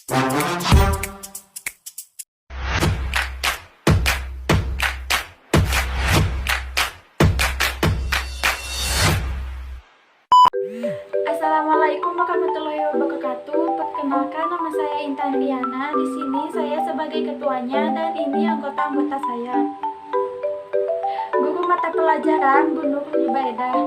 Assalamualaikum warahmatullahi wabarakatuh. Perkenalkan, nama saya Intan Riana. Di sini saya sebagai ketuanya dan ini anggota-anggota saya. Guru mata pelajaran Bu Nurul Zubaidah.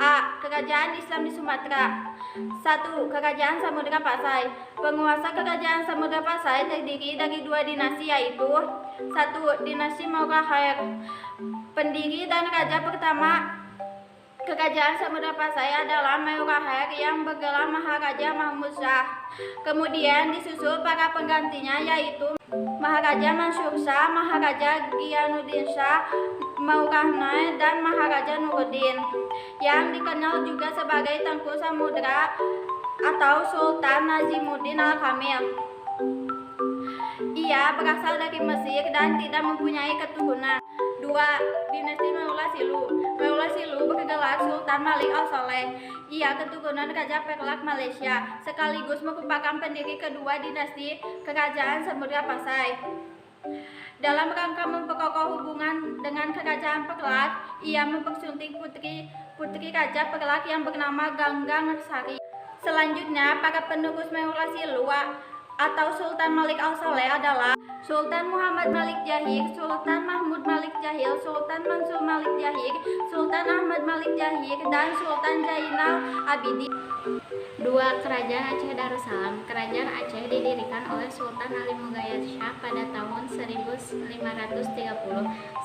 A. Kerajaan Islam di Sumatera. 1. Kerajaan Samudra Pasai. Penguasa Kerajaan Samudra Pasai terdiri dari dua dinasti, yaitu 1. Dinasti Maurahir. Pendiri dan raja pertama Kerajaan Samudra Pasai adalah Maurahir yang bergelar Maharaja Mahmud Shah. Kemudian disusul para penggantinya, yaitu Maharaja Mansur Shah, Maharaja Gianuddin Shah, Maurahnain, dan Maharaja Nuruddin, yang dikenal juga sebagai Tengku Samudra atau Sultan Nazimuddin Al-Kamil. Ia berasal dari Mesir dan tidak mempunyai keturunan. 2. Dinasti Maula Silu. Maula Silu bergelar Sultan Malik Al-Saleh. Ia keturunan Raja Perlak Malaysia, sekaligus merupakan pendiri kedua dinasti Kerajaan Samudra Pasai. Dalam rangka memperkokoh hubungan dengan Kerajaan Perlak, ia mempersunting putri Raja Perlak yang bernama Ganggang Sari. Selanjutnya, para penerus Maula Silu atau Sultan Malik Al-Saleh adalah Sultan Muhammad Malik Jahir, Sultan Mahmud Malik Jahil, Sultan Mansur Malik Jahir, Sultan Ahmad Malik Jahir, dan Sultan Zainal Abidin. 2. Kerajaan Aceh Darussalam. Kerajaan Aceh didirikan oleh Sultan Ali Mughayat Shah pada tahun 1530.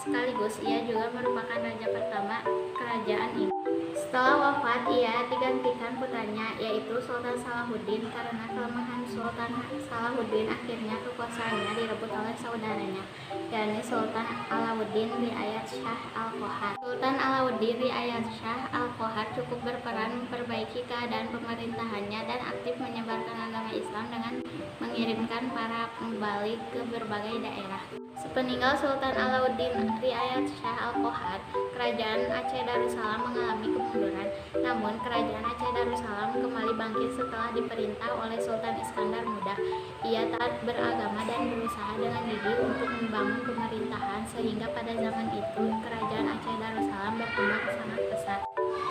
Sekaligus ia juga merupakan raja pertama kerajaan ini. Setelah wafat, ia digantikan putranya, yaitu Sultan Salahuddin. Karena kelemahan Sultan Salahuddin, akhirnya kekuasaannya direbut oleh saudaranya, yakni Sultan Alauddin Riayat Shah Al-Qohar. Sultan Alauddin Riayat Shah Al-Qohar cukup berperan memperbaiki keadaan pemerintahannya dan aktif menyebarkan agama Islam dengan mengirimkan para pembalik ke berbagai daerah. Sepeninggal Sultan Alauddin Riayat Shah Al-Qohar, kerajaan Aceh Darussalam mengalami kemunduran. Namun, kerajaan Aceh Darussalam kembali bangkit setelah diperintah oleh Sultan Iskandar Muda. Ia taat beragama dan berusaha dengan gigih untuk membangun pemerintahan, sehingga pada zaman itu kerajaan Aceh Darussalam berkembang sangat pesat.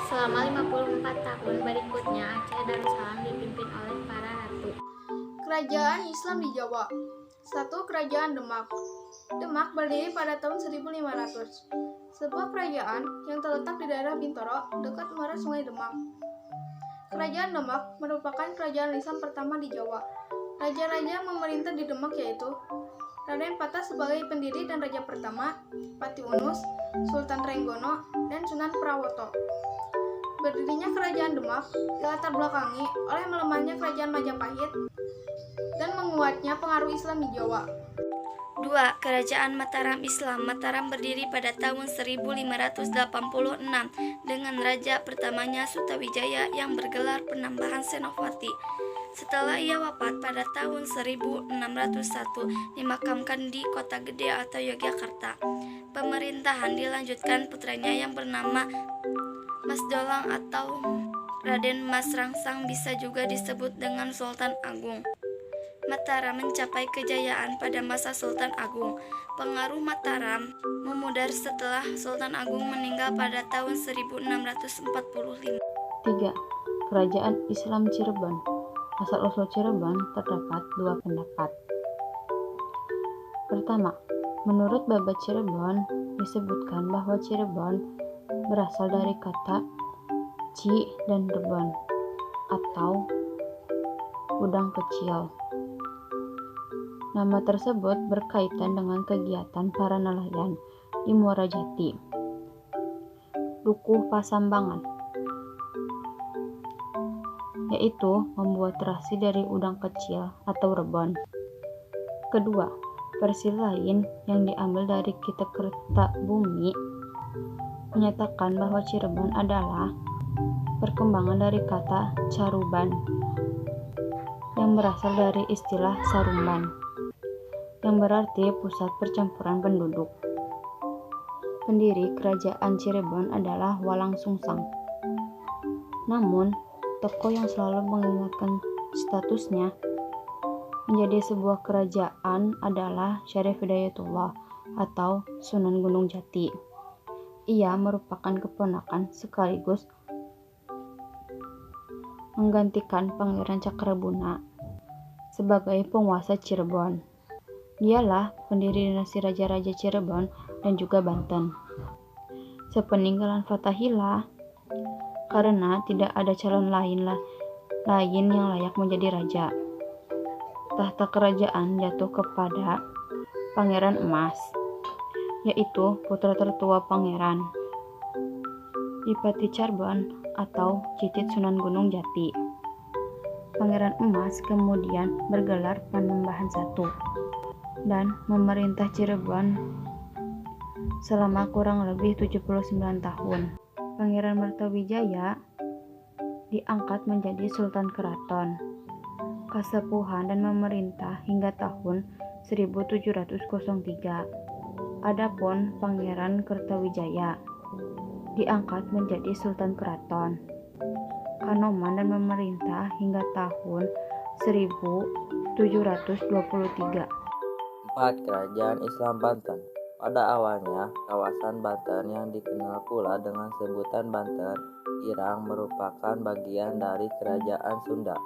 Selama 54 tahun berikutnya, Aceh Darussalam dipimpin oleh para ratu. Kerajaan Islam di Jawa. 1. Kerajaan Demak. Demak berdiri pada tahun 1500. Sebuah kerajaan yang terletak di daerah Bintoro, dekat muara Sungai Demak. Kerajaan Demak merupakan kerajaan lisan pertama di Jawa. Raja-raja yang memerintah di Demak yaitu Raden Patah sebagai pendiri dan raja pertama, Pati Unus, Sultan Trenggono, dan Sunan Prawoto. Berdirinya kerajaan Demak dilatar belakangi oleh melemahnya kerajaan Majapahit dan menguatnya pengaruh Islam di Jawa. 2. Kerajaan Mataram Islam. Mataram berdiri pada tahun 1586 dengan raja pertamanya Sutawijaya yang bergelar Penambahan Senopati. Setelah ia wafat pada tahun 1601, dimakamkan di Kota Gede atau Yogyakarta. Pemerintahan dilanjutkan putranya yang bernama Mas Dolang atau Raden Mas Rangsang, bisa juga disebut dengan Sultan Agung. Mataram mencapai kejayaan pada masa Sultan Agung. Pengaruh Mataram memudar setelah Sultan Agung meninggal pada tahun 1645. 3. Kerajaan Islam Cirebon. Asal-usul Cirebon terdapat dua pendapat. Pertama, menurut Babat Cirebon disebutkan bahwa Cirebon berasal dari kata Ci dan Rebon atau udang kecil. Nama tersebut berkaitan dengan kegiatan para nelayan di Muara Jati, Dukuh Pasambangan, yaitu membuat terasi dari udang kecil atau rebon. Kedua, versi lain yang diambil dari Kitab Kerta Bumi menyatakan bahwa Cirebon adalah perkembangan dari kata Caruban yang berasal dari istilah Sarumban, yang berarti pusat percampuran penduduk. Pendiri kerajaan Cirebon adalah Walang Sungsang. Namun, tokoh yang selalu mengingatkan statusnya menjadi sebuah kerajaan adalah Syarif Hidayatullah atau Sunan Gunung Jati. Ia merupakan keponakan sekaligus menggantikan Pangeran Cakrabuna sebagai penguasa Cirebon. Dialah pendiri dinasti Raja-Raja Cirebon dan juga Banten. Sepeninggalan Fathahillah, karena tidak ada calon lain yang layak menjadi raja, tahta kerajaan jatuh kepada Pangeran Emas, yaitu putra tertua Pangeran Dipati Cirebon atau Cicit Sunan Gunung Jati. Pangeran Emas kemudian bergelar Panembahan I dan memerintah Cirebon selama kurang lebih 79 tahun. Pangeran Mertawijaya diangkat menjadi Sultan Keraton Kasepuhan dan memerintah hingga tahun 1703. Adapun Pangeran Kertawijaya diangkat menjadi Sultan Keraton Kanoman dan memerintah hingga tahun 1723. 4. Kerajaan Islam Banten. Pada awalnya, kawasan Banten yang dikenal pula dengan sebutan Banten Irang merupakan bagian dari Kerajaan Sunda.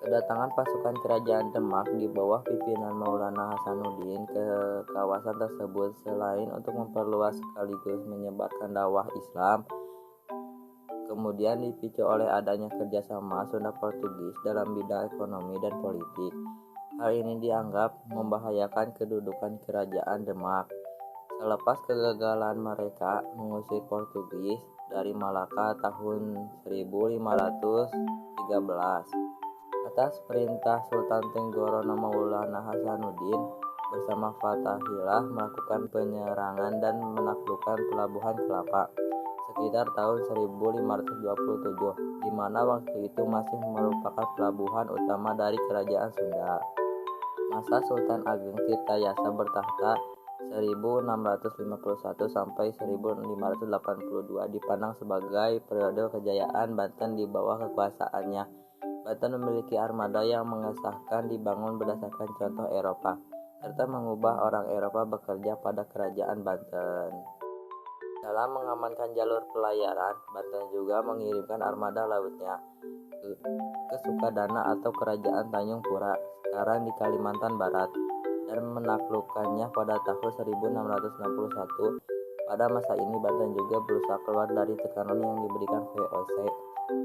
Kedatangan pasukan Kerajaan Demak di bawah pimpinan Maulana Hasanuddin ke kawasan tersebut selain untuk memperluas sekaligus menyebarkan dakwah Islam, kemudian dipicu oleh adanya kerjasama Sunda Portugis dalam bidang ekonomi dan politik. Hal ini dianggap membahayakan kedudukan Kerajaan Demak. Selepas kegagalan mereka mengusir Portugis dari Malaka tahun 1513, atas perintah Sultan Tenggorono Maulana Hasanuddin bersama Fathahillah melakukan penyerangan dan menaklukkan Pelabuhan Kelapa sekitar tahun 1527, di mana waktu itu masih merupakan pelabuhan utama dari Kerajaan Sunda. Masa Sultan Ageng Tirtayasa bertahta 1651 sampai 1582 dipandang sebagai periode kejayaan Banten di bawah kekuasaannya. Banten memiliki armada yang mengesahkan dibangun berdasarkan contoh Eropa, serta mengubah orang Eropa bekerja pada Kerajaan Banten. Dalam mengamankan jalur pelayaran, Banten juga mengirimkan armada lautnya ke Sukadana atau Kerajaan Tanjung Pura, sekarang di Kalimantan Barat, dan menaklukkannya pada tahun 1661. Pada masa ini Banten juga berusaha keluar dari tekanan yang diberikan VOC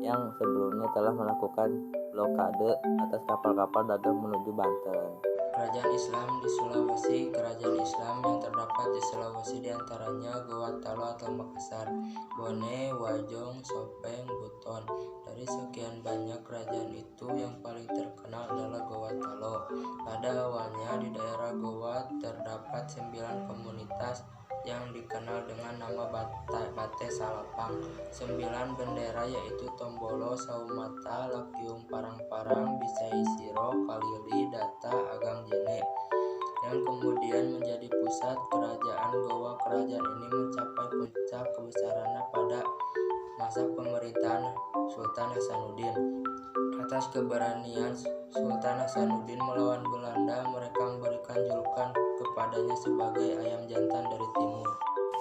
yang sebelumnya telah melakukan blokade atas kapal-kapal dagang menuju Banten. Kerajaan Islam di Sulawesi. Kerajaan Islam yang terdapat di Sulawesi diantaranya Gorontalo atau Makassar, Bone, Wajong, Sopeng, Buton. Dari sekian banyak kerajaan itu, yang paling terkenal adalah Gorontalo. Pada awalnya di daerah Goa terdapat 9 komunitas yang dikenal dengan nama Bate Salapang. 9 bendera yaitu Tombolo, Saumata, Lakiung, Parang-Parang, Bisai Siro, Kalili, Data, Agang Jene, yang kemudian menjadi pusat kerajaan Goa. Kerajaan ini mencapai puncak kebesarannya pada masa pemerintahan Sultan Hasanuddin. Atas keberanian Sultan Hasanuddin melawan Belanda, mereka memberikan julukan kepadanya sebagai ayam jantan dari timur.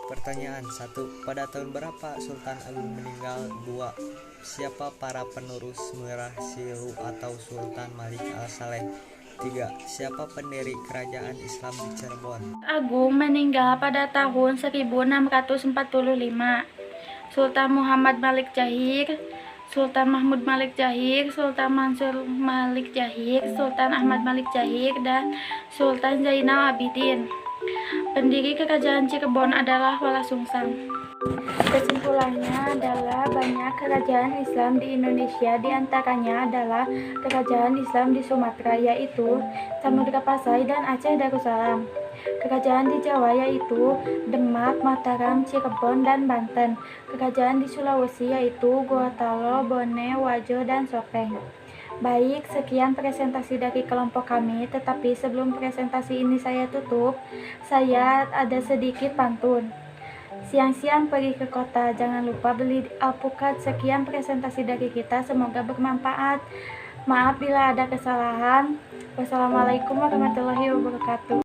Pertanyaan 1. Pada tahun berapa Sultan Agung meninggal? 2. Siapa para penerus Merah Siru atau Sultan Malik Al-Saleh? 3. Siapa pendiri kerajaan Islam di Cirebon? Agung meninggal pada tahun 1645. Sultan Muhammad Malik Jahir, Sultan Mahmud Malik Jahir, Sultan Mansur Malik Jahir, Sultan Ahmad Malik Jahir, dan Sultan Zainal Abidin. Pendiri kerajaan Cirebon adalah Walasungsang. Kesimpulannya adalah banyak kerajaan Islam di Indonesia, diantaranya adalah kerajaan Islam di Sumatera yaitu Samudra Pasai dan Aceh Darussalam. Kerajaan di Jawa yaitu Demak, Mataram, Cirebon, dan Banten. Kerajaan di Sulawesi yaitu Gorontalo, Bone, Wajo, dan Sopeng. Baik, sekian presentasi dari kelompok kami, tetapi sebelum presentasi ini saya tutup, saya ada sedikit pantun. Siang-siang pergi ke kota, jangan lupa beli alpukat. Sekian presentasi dari kita, semoga bermanfaat. Maaf bila ada kesalahan. Wassalamualaikum warahmatullahi wabarakatuh.